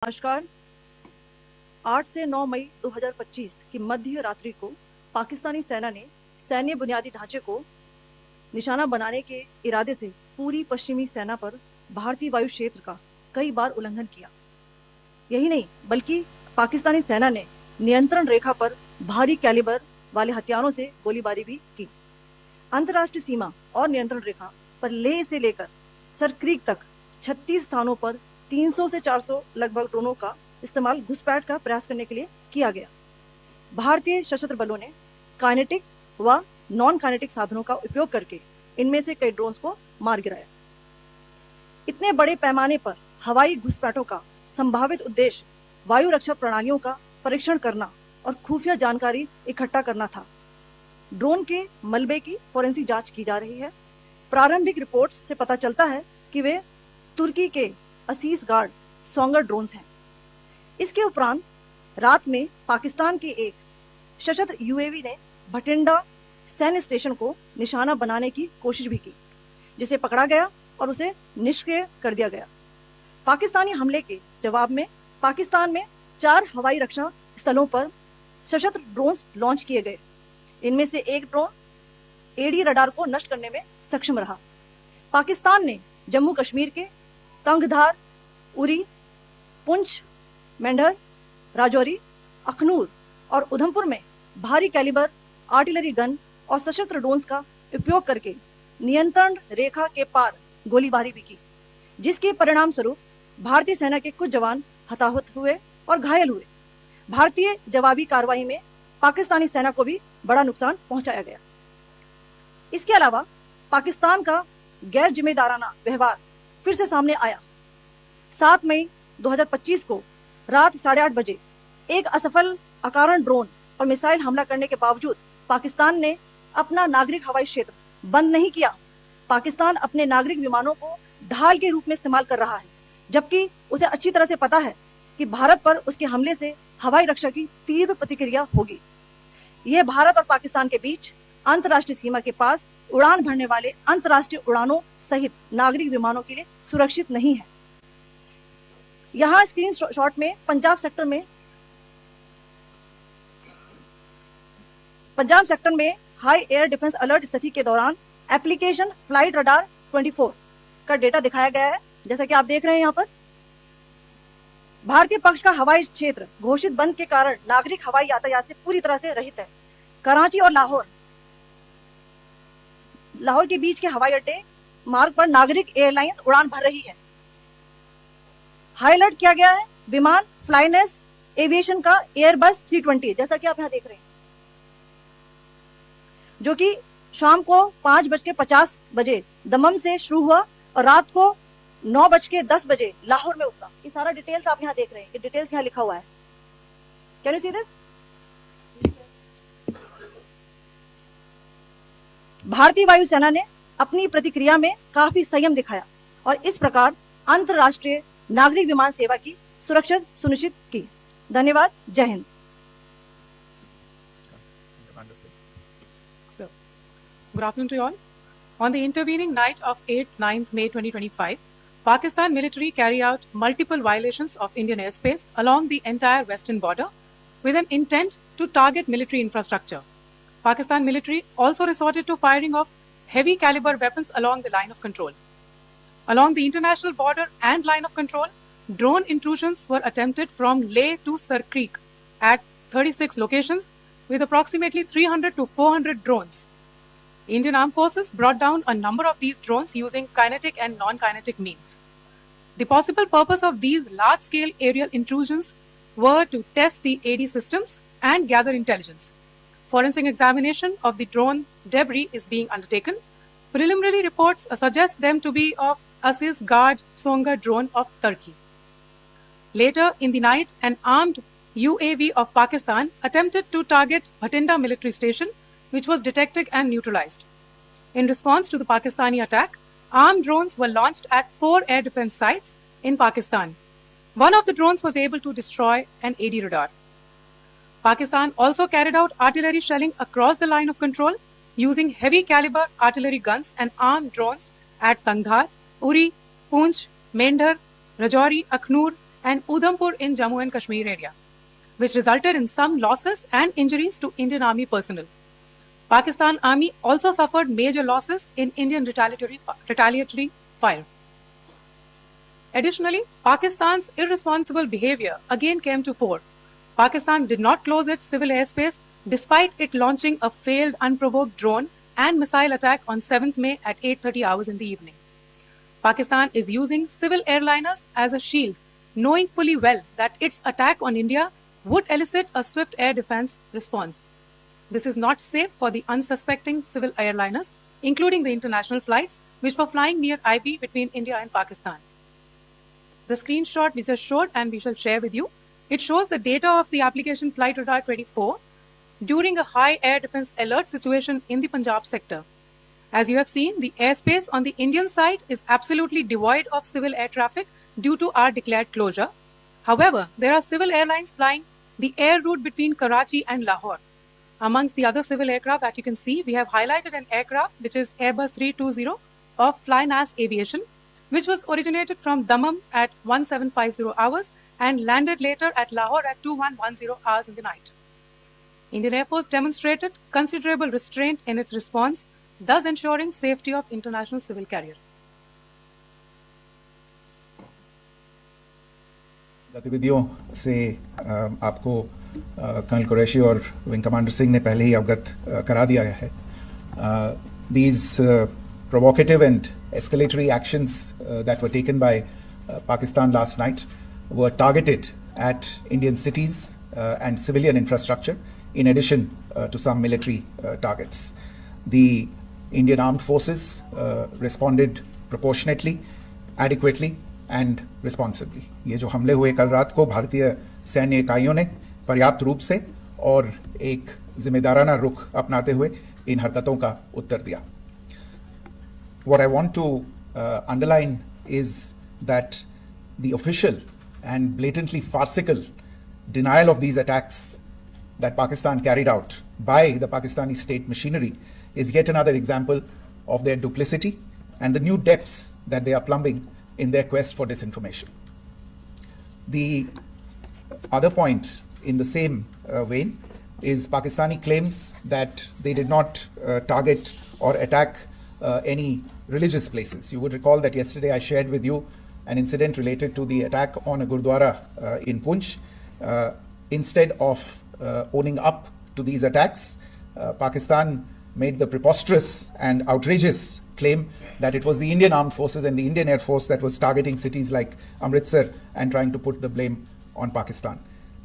नमस्कार। 8 से 9 मई 2025 की मध्य रात्रि को पाकिस्तानी सेना ने सैन्य बुनियादी ढांचे को निशाना बनाने के इरादे से पूरी पश्चिमी सेना पर भारतीय वायु क्षेत्र का कई बार उल्लंघन किया। यही नहीं बल्कि पाकिस्तानी सेना ने नियंत्रण रेखा पर भारी कैलिबर वाले हथियारों से गोलीबारी भी की। अंतर्राष्ट्रीय सीमा और नियंत्रण रेखा पर लेह से लेकर सर क्रीक तक 36 स्थानों पर 300 से 400 लगभग ड्रोनों का इस्तेमाल घुसपैठ का प्रयास करने के लिए किया गया। भारतीय सशस्त्र बलों ने काइनेटिक्स व नॉन काइनेटिक साधनों का उपयोग करके इनमें से कई ड्रोन्स को मार गिराया। इतने बड़े पैमाने पर हवाई घुसपैठों का संभावित उद्देश्य वायु रक्षा प्रणालियों का परीक्षण करना और खुफिया जानकारी इकट्ठा करना था। ड्रोन के मलबे की फोरेंसिक जांच की जा रही है। प्रारंभिक रिपोर्ट्स से पता चलता है कि वे तुर्की के असीस गार्ड सोंगर ड्रोन्स हैं। इसके उपरांत रात में पाकिस्तान के एक सशस्त्र यूएवी ने भटिंडा सैन्य स्टेशन को निशाना बनाने की कोशिश भी की, जिसे पकड़ा गया और उसे निष्क्रिय कर दिया गया। पाकिस्तानी हमले के जवाब में पाकिस्तान में 4 हवाई रक्षा स्थलों पर सशस्त्र ड्रोन्स लॉन्च किए गए। इनमें से एक ड्रोन एडी रडार को नष्ट करने में सक्षम रहा। पाकिस्तान ने जम्मू कश्मीर के तंगधार, उरी, पुंछ, मेंढर, राजौरी, अखनूर और उधमपुर में भारी कैलिबर आर्टिलरी गन और सशस्त्र ड्रोन्स का उपयोग करके नियंत्रण रेखा के पार गोलीबारी भी की, जिसके परिणाम स्वरूप भारतीय सेना के कुछ जवान हताहत हुए और घायल हुए। भारतीय जवाबी कार्रवाई में पाकिस्तानी सेना को भी बड़ा नुकसान पहुंचाया गया। इसके अलावा पाकिस्तान का गैर जिम्मेदाराना व्यवहार फिर से सामने आया। 7 मई 2025 को रात 8:30 बजे एक असफल अकारण ड्रोन और मिसाइल हमला करने के बावजूद पाकिस्तान ने अपना नागरिक हवाई क्षेत्र बंद नहीं किया। पाकिस्तान अपने नागरिक विमानों को ढाल के रूप में इस्तेमाल कर रहा है, जबकि उसे अच्छी तरह से पता है कि भारत पर उसके हमले से हवाई रक्षा की तीव्र प्रतिक्रिया होगी। यह भारत और पाकिस्तान के बीच अंतर्राष्ट्रीय सीमा के पास उड़ान भरने वाले अंतर्राष्ट्रीय उड़ानों सहित नागरिक विमानों के लिए सुरक्षित नहीं है। यहाँ स्क्रीन शॉट में पंजाब सेक्टर में हाई एयर डिफेंस अलर्ट स्थिति के दौरान एप्लीकेशन फ्लाइट रडार 24 का डेटा दिखाया गया है। जैसा कि आप देख रहे हैं यहाँ पर भारतीय पक्ष का हवाई क्षेत्र घोषित बंद के कारण नागरिक हवाई यातायात से पूरी तरह से रहित है। कराची और लाहौर के बीच के हवाई अड्डे मार्ग पर नागरिक एयरलाइंस उड़ान भर रही है। हाई अलर्ट किया गया है विमान फ्लाइनेस एविएशन का एयरबस 320, जैसा कि आप यहाँ देख रहे हैं, जो कि शाम को 5:50 बजे दमम से शुरू हुआ और रात को 9:10 बजे लाहौर में उतरा। ये सारा डिटेल्स आप यहाँ देख रहे हैं, ये डिटेल्स यहाँ लिखा हुआ है। Can you see this? भारतीय वायुसेना ने अपनी प्रतिक्रिया में काफी संयम दिखाया और इस प्रकार अंतरराष्ट्रीय नागरिक विमान सेवा की सुरक्षा सुनिश्चित की। धन्यवाद। जय Hind. Good afternoon to you all. On the intervening night of 8-9 May 2025, Pakistan military carried out multiple violations of Indian airspace along the entire western border with an intent to target military infrastructure. Pakistan military also resorted to firing of heavy caliber weapons along the line of control. Along the international border and line of control, drone intrusions were attempted from Leh to Sar Creek at 36 locations with approximately 300 to 400 drones. Indian Armed Forces brought down a number of these drones using kinetic and non-kinetic means. The possible purpose of these large-scale aerial intrusions were to test the AD systems and gather intelligence. Forensic examination of the drone debris is being undertaken. Preliminary reports suggest them to be of Aziz Guard Songa drone of Turkey. Later in the night, an armed UAV of Pakistan attempted to target Bhatinda military station, which was detected and neutralized. In response to the Pakistani attack, armed drones were launched at 4 air defense sites in Pakistan. One of the drones was able to destroy an AD radar. Pakistan also carried out artillery shelling across the line of control using heavy caliber artillery guns and armed drones at Tangdhar, Uri, Poonch, Mendhar, Rajouri, Akhnoor, and Udhampur in Jammu and Kashmir area, which resulted in some losses and injuries to Indian Army personnel. Pakistan Army also suffered major losses in Indian retaliatory fire. Additionally, Pakistan's irresponsible behavior again came to fore. Pakistan did not close its civil airspace despite it launching a failed unprovoked drone and missile attack on 7th May at 8:30 hours in the evening. Pakistan is using civil airliners as a shield, knowing fully well that its attack on India would elicit a swift air defense response. This is not safe for the unsuspecting civil airliners, including the international flights, which were flying near IB between India and Pakistan. The screenshot we just showed and we shall share with you, it shows the data of the application Flight Radar 24 during a high air defense alert situation in the Punjab sector. As you have seen, the airspace on the Indian side is absolutely devoid of civil air traffic due to our declared closure. However, there are civil airlines flying the air route between Karachi and Lahore. Amongst the other civil aircraft that you can see, we have highlighted an aircraft which is Airbus 320 of Flynas Aviation, which was originated from Dammam at 1750 hours and landed later at Lahore at 2110 hours in the night. Indian Air Force demonstrated considerable restraint in its response, thus ensuring safety of international civil carrier. गतिविधियों से आपको colonel Qureshi और wing commander Singh ने पहले ही अवगत करा दिया है. These provocative and escalatory actions that were taken by Pakistan last night were targeted at Indian cities and civilian infrastructure, in addition to some military targets. The Indian Armed Forces responded proportionately, adequately and responsibly. ये जो हमले हुए कल रात को भारतीय सैन्य इकाइयों ने पर्याप्त रूप से और एक जिम्मेदाराना रुख अपनाते हुए इन हरकतों का उत्तर दिया. What I want to underline is that the official and blatantly farcical denial of these attacks that Pakistan carried out by the Pakistani state machinery is yet another example of their duplicity and the new depths that they are plumbing in their quest for disinformation. The other point in the same vein is Pakistani claims that they did not target or attack any religious places. You would recall that yesterday I shared with you an incident related to the attack on a Gurdwara in Poonch. Instead of owning up to these attacks, Pakistan made the preposterous and outrageous claim that it was the Indian Armed Forces and the Indian Air Force that was targeting cities like Amritsar and trying to put the blame on Pakistan.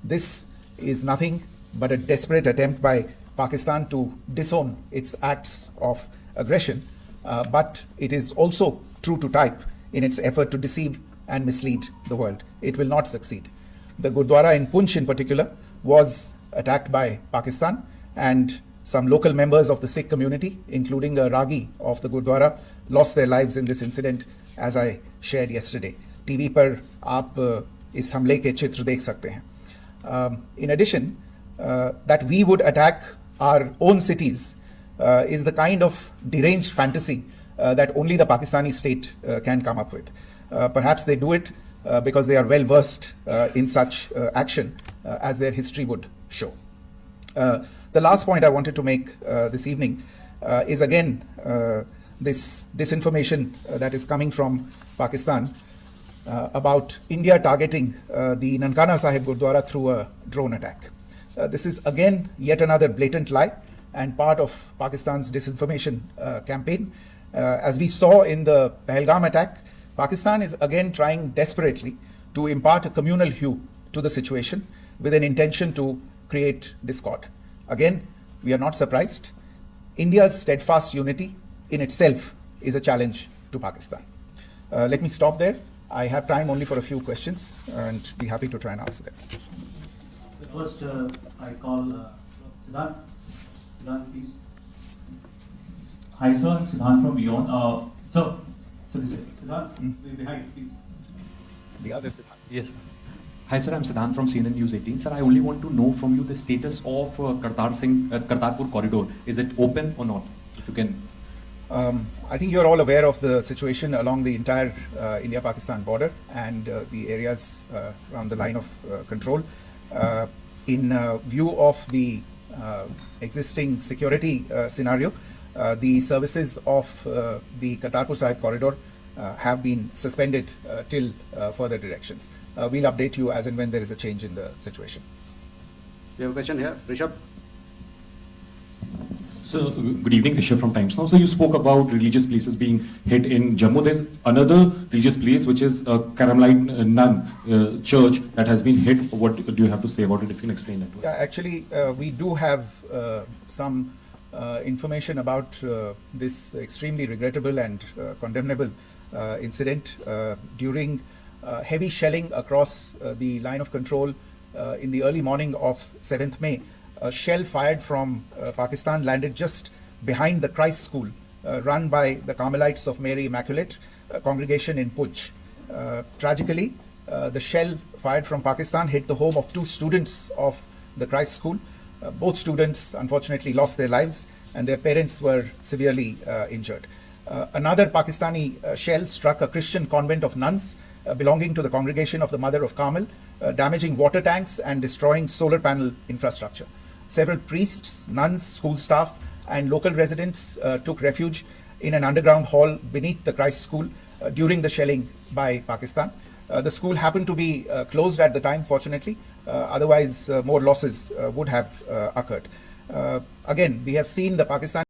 This is nothing but a desperate attempt by Pakistan to disown its acts of aggression, but it is also true to type in its effort to deceive and mislead the world. It will not succeed. The Gurdwara in Poonch in particular was attacked by Pakistan, and some local members of the Sikh community, including a Ragi of the Gurdwara, lost their lives in this incident, as I shared yesterday. TV पर आप इस हमले के चित्र देख सकते हैं. In addition, that we would attack our own cities is the kind of deranged fantasy that only the Pakistani state can come up with. Perhaps they do it because they are well versed in such action, as their history would show. The last point I wanted to make this evening is again this disinformation that is coming from Pakistan about India targeting the Nankana Sahib Gurdwara through a drone attack. This is again yet another blatant lie and part of Pakistan's disinformation campaign. As we saw in the Pahalgam attack, Pakistan is again trying desperately to impart a communal hue to the situation with an intention to create discord. Again, we are not surprised. India's steadfast unity in itself is a challenge to Pakistan. Let me stop there. I have time only for a few questions and be happy to try and answer them. First, I call Siddhant. Siddhant, please. Hi, sir. I'm Siddhant from Beyond. So this is Siddhant, behind, please. The other Siddhant. yes. Hi, sir. I'm Siddhant from CNN News 18. Sir, I only want to know from you the status of Kartarpur corridor. Is it open or not? If you can. I think you're all aware of the situation along the entire India-Pakistan border and the areas around the line of control. In view of the existing security scenario, the services of the Kartarpur Sahib corridor have been suspended till further directions. We'll update you as and when there is a change in the situation. We have a question here, Rishabh. So, good evening, Rishabh from Times Now. So, you spoke about religious places being hit in Jammu. There's another religious place, which is a Carmelite nun church that has been hit. What do you have to say about it, if you can explain that to us? Yeah, actually, we do have some information about this extremely regrettable and condemnable incident. During heavy shelling across the line of control in the early morning of 7th May, a shell fired from Pakistan landed just behind the Christ School run by the Carmelites of Mary Immaculate congregation in Puj. Tragically, the shell fired from Pakistan hit the home of 2 students of the Christ School. Both students unfortunately lost their lives and their parents were severely injured. Another Pakistani shell struck a Christian convent of nuns belonging to the Congregation of the Mother of Carmel, damaging water tanks and destroying solar panel infrastructure. Several priests, nuns, school staff and local residents took refuge in an underground hall beneath the Christ School during the shelling by Pakistan. The school happened to be closed at the time, fortunately. Otherwise, more losses would have occurred. Again, we have seen the Pakistan